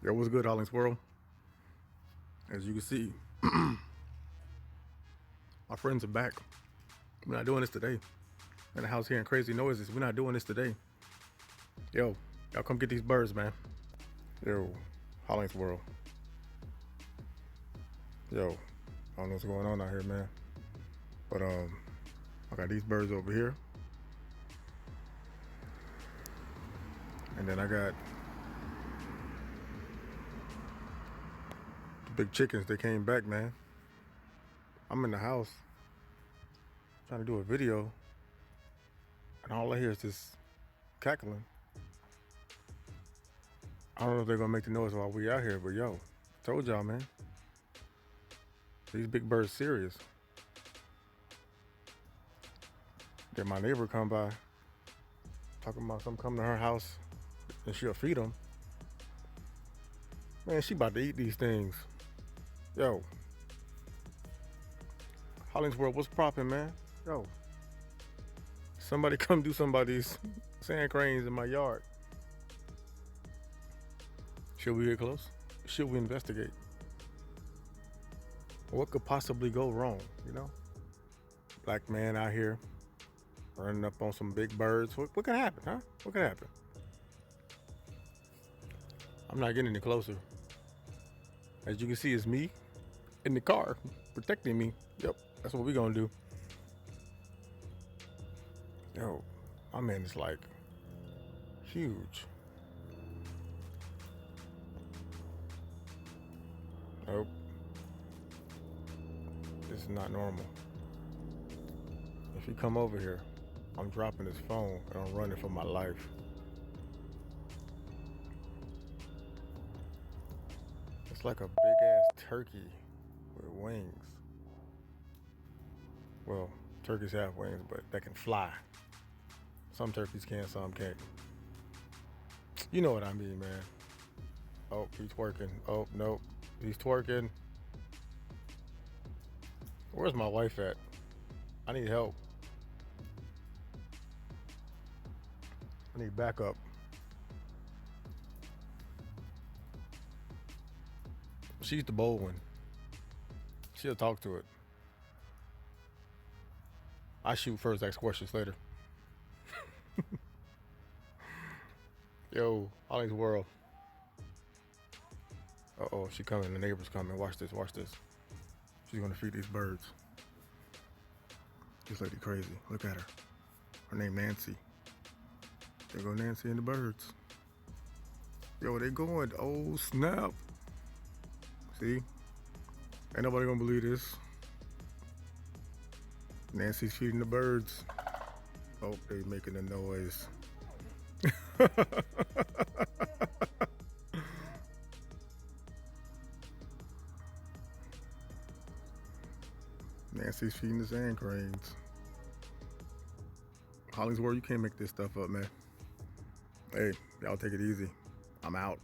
Yo, what's good, Hollings World? As you can see, my friends are back. We're not doing this today. In the house hearing crazy noises. We're not doing this today. Yo, y'all come get these birds, man. Yo, Hollings World. Yo, I don't know what's going on out here, man. But I got these birds over here. And then I got the big chickens. They came back, man. I'm in the house trying to do a video, and all I hear is this cackling. I don't know if they're gonna make the noise while we out here, but yo, told y'all, man. These big birds serious. Then my neighbor come by, talking about something coming to her house, and she'll feed them. Man, she about to eat these things. Yo, Hollings World, what's poppin', man? Yo, somebody come do somebody's sand cranes in my yard. Should we get close? Should we investigate? What could possibly go wrong, you know? Black man out here running up on some big birds. What could happen, huh? What could happen? I'm not getting any closer. As you can see, it's me in the car protecting me. Yep, that's what we're gonna do. Yo, my man is like huge. Nope. This is not normal. If he come over here, I'm dropping his phone and I'm running for my life. It's like a big ass turkey with wings. Well, turkeys have wings, but they can fly. Some turkeys can, some can't. You know what I mean, man. Oh, he's twerking. Oh, nope. He's twerking. Where's my wife at? I need help. I need backup. She's the bold one. She'll talk to it. I shoot first, ask questions later. Yo, Hollings World. Uh-oh, she coming. The neighbor's coming. Watch this, watch this. She's gonna feed these birds. This lady crazy. Look at her. Her name Nancy. There go Nancy and the birds. Yo, they going. Oh, snap. See? Ain't nobody gonna believe this. Nancy's feeding the birds. Oh, they making a noise. Nancy's feeding the sand cranes. Hollings World, you can't make this stuff up, man. Hey, y'all take it easy. I'm out.